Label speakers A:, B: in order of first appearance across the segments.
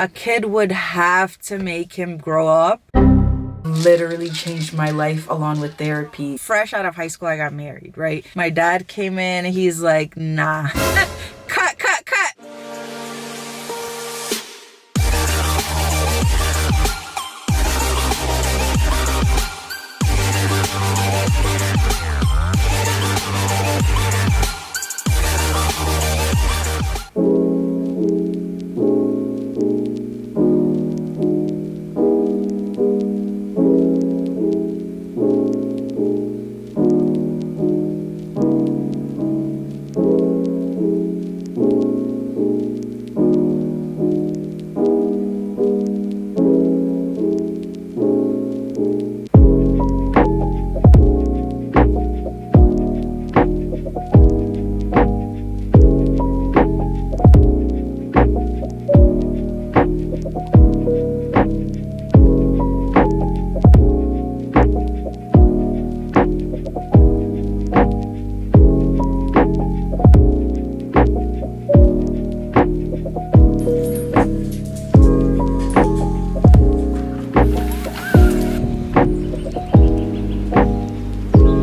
A: A kid would have to make him grow up. Literally changed my life along with therapy. Fresh out of high school, I got married, right? My dad came in and he's like, nah. cut.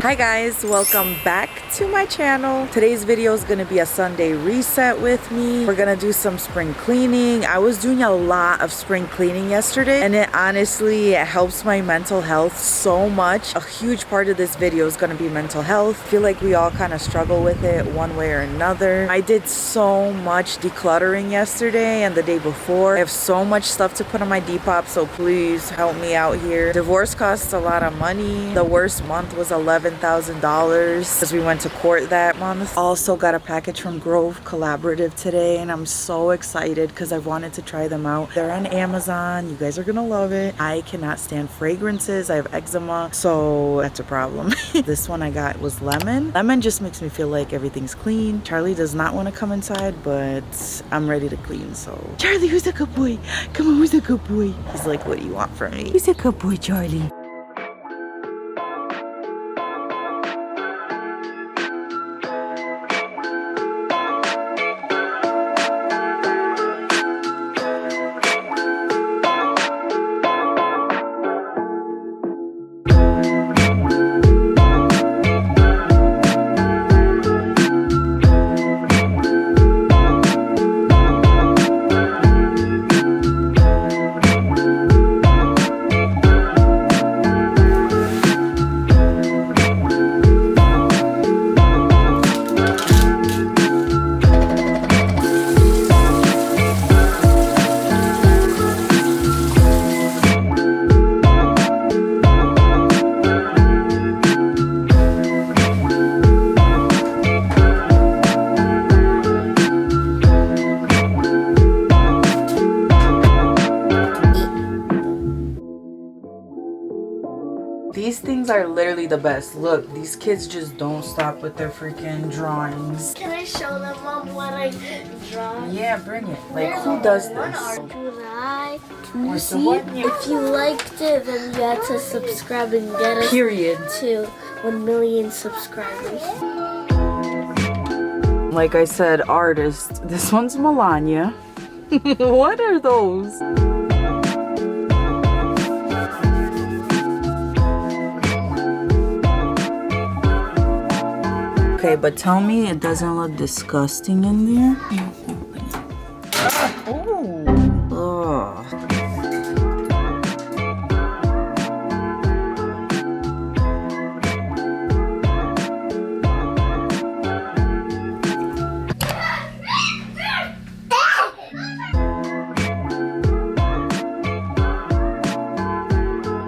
A: Hi guys, welcome back to my channel. Today's video is going to be a Sunday reset with me. We're going to do some spring cleaning. I was doing a lot of spring cleaning yesterday and it honestly helps my mental health so much. A huge part of this video is going to be mental health. I feel like we all kind of struggle with it one way or another. I did so much decluttering yesterday and the day before. I have so much stuff to put on my Depop, so please help me out here. Divorce costs a lot of money. The worst month was $11,000 because we went to court that month. Also got a package from Grove Collaborative today and I'm so excited because I've wanted to try them out. They're on Amazon. You guys are gonna love it. I cannot stand fragrances. I have eczema, so that's a problem. This one I got was lemon. Lemon just makes me feel like everything's clean. Charlie does not want to come inside, but I'm ready to clean, so. Charlie, who's a good boy? Come on, who's a good boy? He's like, what do you want from me? Who's a good boy, Charlie? These things are literally the best. Look, these kids just don't stop with their freaking drawings.
B: Can I show them, Mom, what I draw?
A: Yeah, bring it. Like, who does this?
B: Can you see? If you liked it, then you had to subscribe and get us to 1 million subscribers.
A: Like I said, artist. This one's Melania. What are those? Okay, but tell me it doesn't look disgusting in there. Oh. Ugh.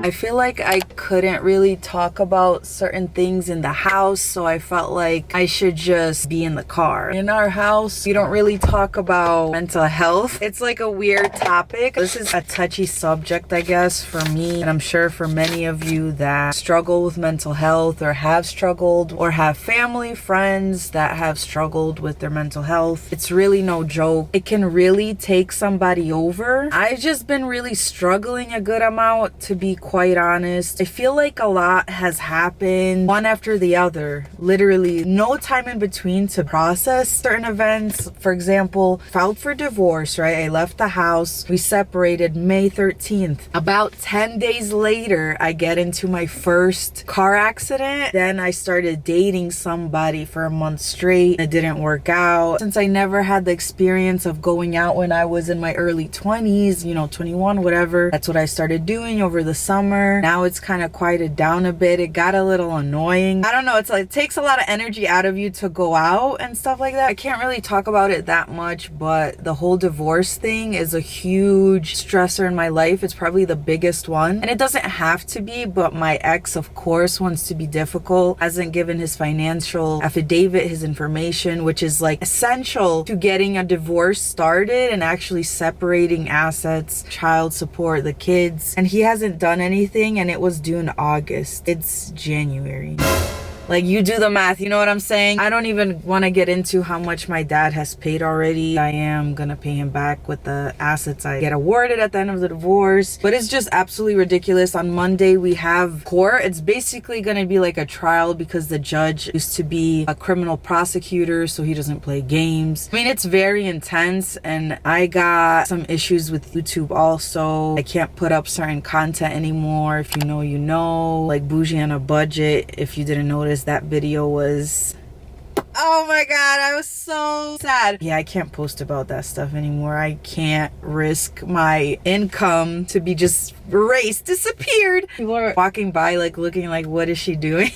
A: I feel like I couldn't really talk about certain things in the house, so I felt like I should just be in the car. In our house, we don't really talk about mental health. It's like a weird topic. This is a touchy subject, I guess, for me, and I'm sure for many of you that struggle with mental health or have struggled or have family, friends that have struggled with their mental health. It's really no joke. It can really take somebody over. I've just been really struggling a good amount, to be quite honest. I feel like a lot has happened one after the other. Literally no time in between to process certain events. For example, filed for divorce, right? I left the house. We separated May 13th. About 10 days later, I get into my first car accident. Then I started dating somebody for a month straight. It didn't work out. Since I never had the experience of going out when I was in my early 20s, you know, 21, whatever, that's what I started doing over the summer. Now it's kind of quieted down a bit. It got a little annoying. I don't know, it's like it takes a lot of energy out of you to go out and stuff like that. I can't really talk about it that much, but the whole divorce thing is a huge stressor in my life. It's probably the biggest one, and it doesn't have to be, but my ex, of course, wants to be difficult, hasn't given his financial affidavit, his information, which is like essential to getting a divorce started and actually separating assets, child support, the kids, and he hasn't done anything, and it was due in August. It's January. Like, you do the math, you know what I'm saying? I don't even want to get into how much my dad has paid already. I am gonna pay him back with the assets I get awarded at the end of the divorce. But it's just absolutely ridiculous. On Monday, we have court. It's basically gonna be like a trial because the judge used to be a criminal prosecutor, so he doesn't play games. I mean, it's very intense, and I got some issues with YouTube also. I can't put up certain content anymore. If you know, you know. Like Bougie on a Budget, if you didn't notice, that video was, oh my god, I was so sad. Yeah, I can't post about that stuff anymore. I can't risk my income to be just erased, disappeared. People are walking by like looking like, what is she doing?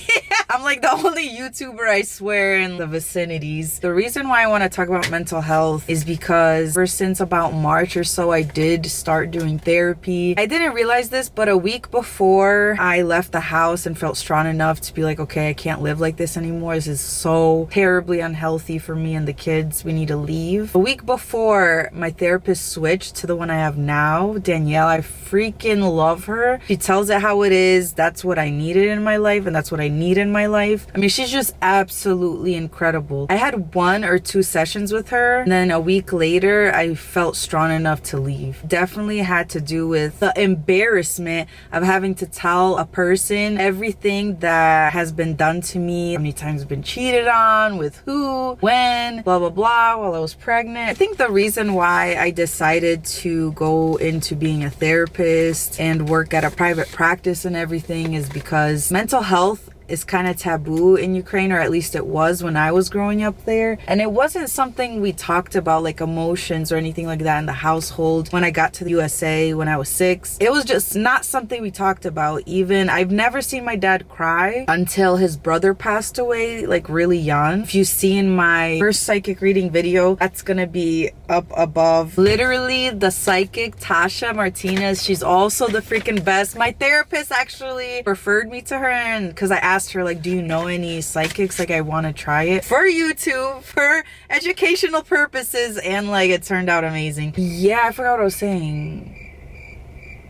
A: I'm like the only YouTuber, I swear, in the vicinities. The reason why I want to talk about mental health is because ever since about March or so, I did start doing therapy. I didn't realize this, but a week before I left the house and felt strong enough to be like, okay, I can't live like this anymore. This is so terribly unhealthy for me and the kids. We need to leave. A week before, my therapist switched to the one I have now, Danielle. I freaking love her. She tells it how it is. That's what I needed in my life, and that's what I need in my life. I mean, she's just absolutely incredible. I had 1 or 2 sessions with her, and then a week later I felt strong enough to leave. Definitely had to do with the embarrassment of having to tell a person everything that has been done to me, how many times I've been cheated on, with who, when, blah blah blah, while I was pregnant. I think the reason why I decided to go into being a therapist and work at a private practice and everything is because mental health is kind of taboo in Ukraine, or at least it was when I was growing up there. And it wasn't something we talked about, like emotions or anything like that in the household. When I got to the USA when I was 6, it was just not something we talked about. Even I've never seen my dad cry until his brother passed away, like really young. If you've seen my first psychic reading video, that's gonna be up above. Literally, the psychic Tasha Martinez, she's also the freaking best. My therapist actually referred me to her, and because I asked her, like, do you know any psychics? Like, I want to try it for YouTube for educational purposes, and like it turned out amazing. Yeah, I forgot what I was saying.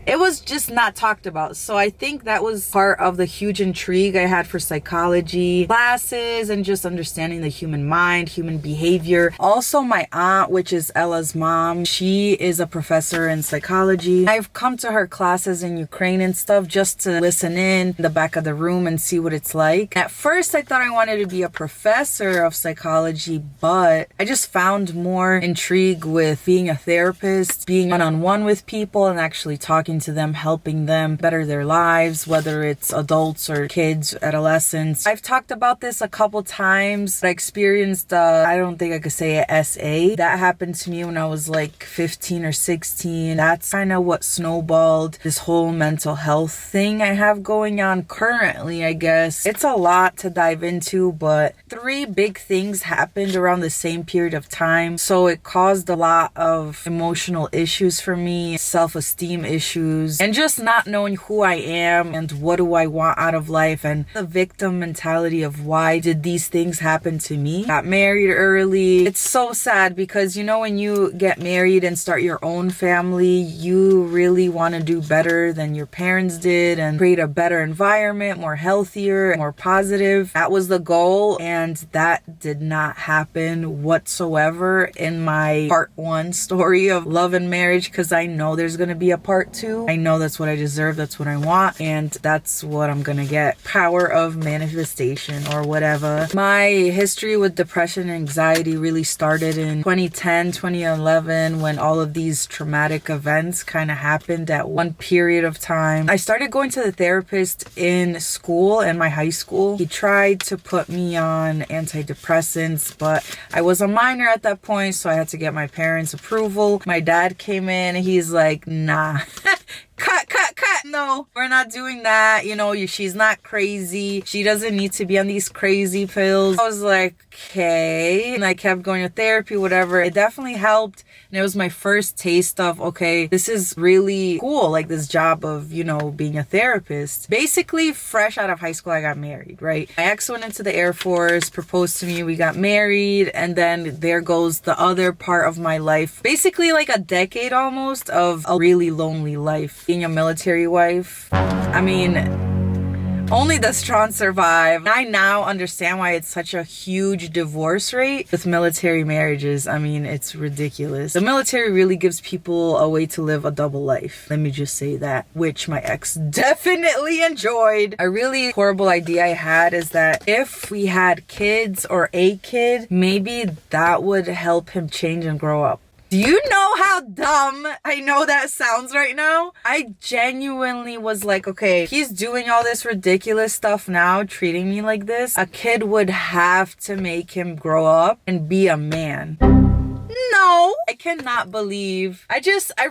A: It was just not talked about. So I think that was part of the huge intrigue I had for psychology classes and just understanding the human mind, human behavior. Also, my aunt, which is Ella's mom, she is a professor in psychology. I've come to her classes in Ukraine and stuff just to listen in the back of the room and see what it's like. At first, I thought I wanted to be a professor of psychology, but I just found more intrigue with being a therapist, being one-on-one with people and actually talking to them, helping them better their lives, whether it's adults or kids, adolescents. I've talked about this a couple times. I experienced, I don't think I could say it, SA. That happened to me when I was like 15 or 16. That's kind of what snowballed this whole mental health thing I have going on currently, I guess. It's a lot to dive into, but 3 big things happened around the same period of time. So it caused a lot of emotional issues for me, self-esteem issues, and just not knowing who I am and what do I want out of life, and the victim mentality of why did these things happen to me. Got married early. It's so sad because, you know, when you get married and start your own family, you really want to do better than your parents did and create a better environment, more healthier, more positive. That was the goal, and that did not happen whatsoever in my part 1 story of love and marriage, because I know there's going to be a part 2. to. I know that's what I deserve, that's what I want, and that's what I'm gonna get. Power of manifestation or whatever. My history with depression and anxiety really started in 2010, 2011 when all of these traumatic events kind of happened at one period of time. I started going to the therapist in school, in my high school. He tried to put me on antidepressants, but I was a minor at that point, so I had to get my parents' approval. My dad came in and he's like, nah. Cut. No, we're not doing that. You know, she's not crazy. She doesn't need to be on these crazy pills. I was like, okay. And I kept going to therapy, whatever. It definitely helped. And it was my first taste of, okay, this is really cool. Like this job of, you know, being a therapist. Basically, fresh out of high school, I got married, right? My ex went into the Air Force, proposed to me. We got married. And then there goes the other part of my life. Basically like a decade almost of a really lonely life. Being a military wife. I mean, only the strong survive. I now understand why it's such a huge divorce rate with military marriages. I mean, it's ridiculous. The military really gives people a way to live a double life. Let me just say that, which my ex definitely enjoyed. A really horrible idea I had is that if we had kids or a kid, maybe that would help him change and grow up. Do you know how dumb I know that sounds right now? I genuinely was like, okay, he's doing all this ridiculous stuff now, treating me like this. A kid would have to make him grow up and be a man. No, I cannot believe. I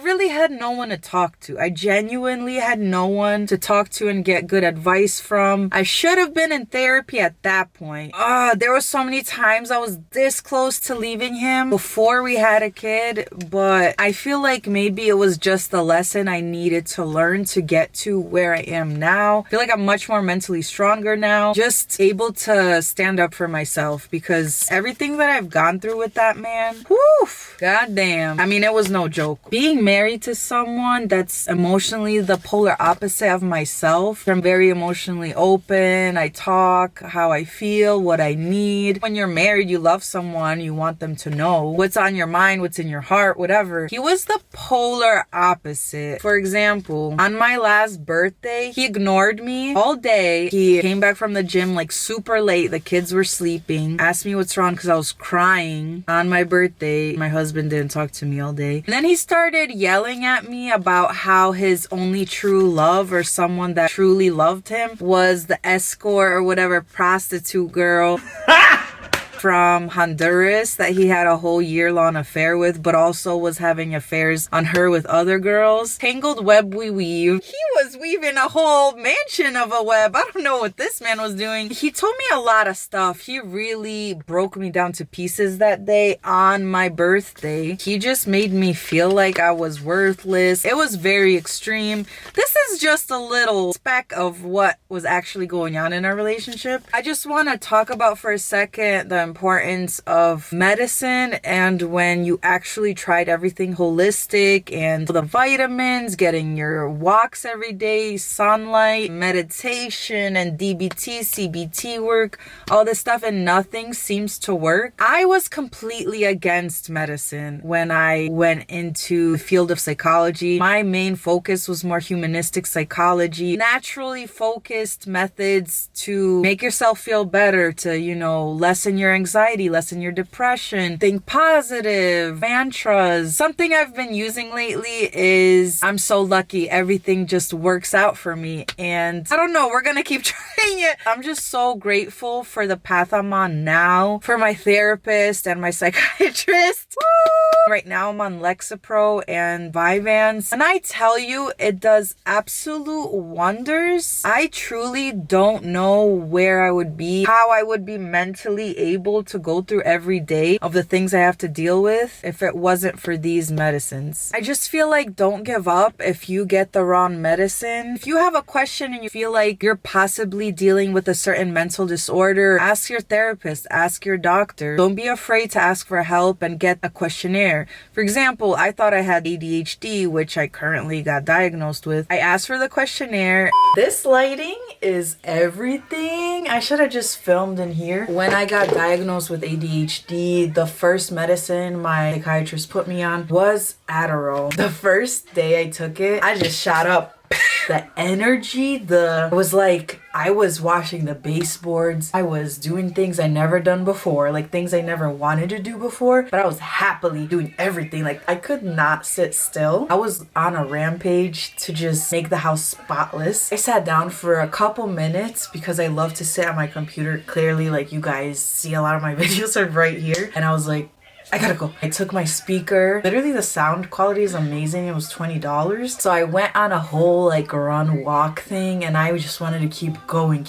A: really had no one to talk to. I genuinely had no one to talk to and get good advice from. I should have been in therapy at that point. There were so many times I was this close to leaving him before we had a kid, but I feel like maybe it was just the lesson I needed to learn to get to where I am now. I feel like I'm much more mentally stronger now, just able to stand up for myself because everything that I've gone through with that man, woof, goddamn. I mean, it was no joke. Being married to someone that's emotionally the polar opposite of myself. I'm very emotionally open. I talk how I feel, what I need. When you're married, you love someone, you want them to know what's on your mind, what's in your heart, whatever. He was the polar opposite. For example, on my last birthday, he ignored me all day. He came back from the gym like super late. The kids were sleeping. Asked me what's wrong because I was crying on my birthday. My husband didn't talk to me all day. And then he started yelling at me about how his only true love or someone that truly loved him was the escort or whatever prostitute girl from Honduras that he had a whole year-long affair with, but also was having affairs on her with other girls. Tangled web we weave. He was weaving a whole mansion of a web. I don't know what this man was doing. He told me a lot of stuff. He really broke me down to pieces that day on my birthday. He just made me feel like I was worthless. It was very extreme. This is just a little speck of what was actually going on in our relationship. I just want to talk about for a second the importance of medicine and when you actually tried everything holistic and the vitamins, getting your walks every day, sunlight, meditation, and DBT, CBT work, all this stuff, and nothing seems to work. I was completely against medicine when I went into the field of psychology. My main focus was more humanistic psychology, naturally focused methods to make yourself feel better, to, you know, lessen your anxiety, lessen your depression, think positive, mantras. Something I've been using lately is I'm so lucky, everything just works out for me, and I don't know, we're gonna keep trying it. I'm just so grateful for the path I'm on now, for my therapist and my psychiatrist. Woo! Right now I'm on Lexapro and Vyvanse, and I tell you, it does absolute wonders. I truly don't know where I would be, how I would be mentally able to go through every day of the things I have to deal with if it wasn't for these medicines. I just feel like don't give up if you get the wrong medicine. If you have a question and you feel like you're possibly dealing with a certain mental disorder, ask your therapist, ask your doctor. Don't be afraid to ask for help and get a questionnaire. For example, I thought I had ADHD, which I currently got diagnosed with. I asked for the questionnaire. This lighting is everything. thing, I should have just filmed in here. When I got diagnosed with ADHD, the first medicine my psychiatrist put me on was Adderall. The first day I took it, I just shot up. The energy, it was like I was washing the baseboards. I was doing things I never done before, like things I never wanted to do before, but I was happily doing everything. Like I could not sit still. I was on a rampage to just make the house spotless. I sat down for a couple minutes because I love to sit at my computer. Clearly, like you guys see, a lot of my videos are right here, and I was like, I gotta go. I took my speaker. Literally the sound quality is amazing. It was $20. So I went on a whole like run walk thing, and I just wanted to keep going.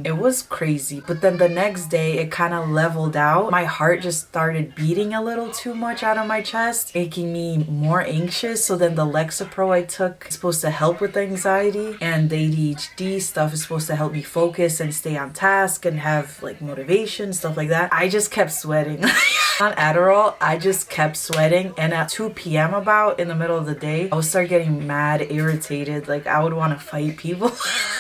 A: It was crazy. But then the next day it kind of leveled out. My heart just started beating a little too much out of my chest, making me more anxious. So then the Lexapro I took is supposed to help with anxiety, and the ADHD stuff is supposed to help me focus and stay on task and have like motivation, stuff like that. I just kept sweating. On Adderall, I just kept sweating, and at 2 p.m. about in the middle of the day, I would start getting mad, irritated, like I would want to fight people.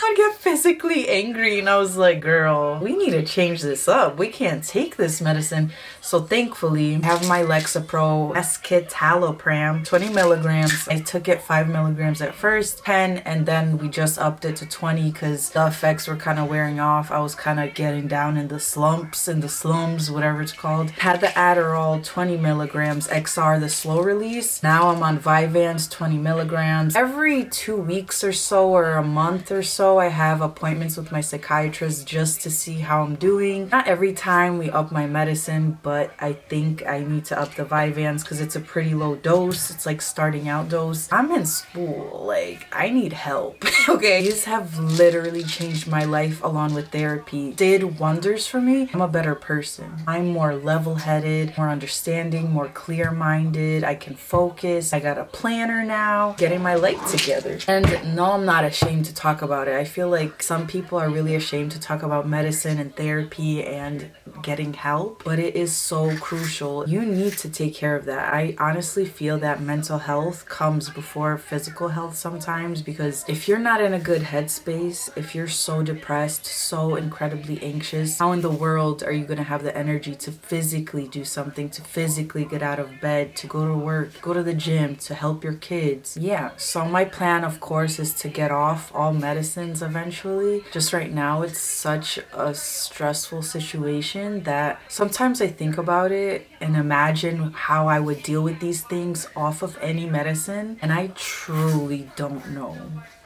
A: I'd get physically angry, and I was like, girl, we need to change this up. We can't take this medicine. So thankfully, I have my Lexapro escitalopram, 20 milligrams. I took it 5 milligrams at first, 10, and then we just upped it to 20 because the effects were kind of wearing off. I was kind of getting down in the slumps, in the slums, whatever it's called. Had the Adderall 20 milligrams XR, the slow release. Now I'm on Vyvanse 20 milligrams. Every 2 weeks or so, or a month or so, I have appointments with my psychiatrist just to see how I'm doing. Not every time we up my medicine, but I think I need to up the Vyvanse because it's a pretty low dose. It's like starting out dose. I'm in school, like I need help. Okay, these have literally changed my life along with therapy. Did wonders for me. I'm a better person. I'm more level-headed, more understanding, more clear-minded. I can focus. I got a planner now, getting my life together. And no, I'm not ashamed to talk about it. I feel like some people are really ashamed to talk about medicine and therapy and getting help, but it is so crucial. You need to take care of that. I honestly feel that mental health comes before physical health sometimes, because if you're not in a good headspace, if you're so depressed, so incredibly anxious, how in the world are you going to have the energy to physically do something, to physically get out of bed, to go to work, go to the gym, to help your kids? Yeah, so my plan, of course, is to get off all medicines eventually. Just right now, it's such a stressful situation that sometimes I think about it and imagine how I would deal with these things off of any medicine, and I truly don't know.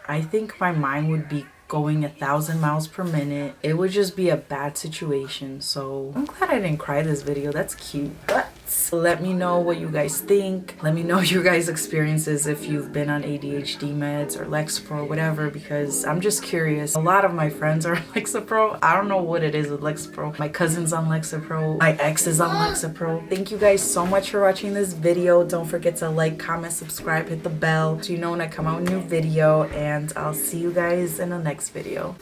A: I think my mind would be going 1,000 miles per minute. It would just be a bad situation. So I'm glad I didn't cry this video. That's cute. But let me know what you guys think. Let me know your guys' experiences if you've been on ADHD meds or Lexapro or whatever, because I'm just curious. A lot of my friends are on Lexapro. I don't know what it is with Lexapro. My cousin's on Lexapro. My ex is on Lexapro. Thank you guys so much for watching this video. Don't forget to like, comment, subscribe, hit the bell so you know when I come out with a new video, and I'll see you guys in the next video.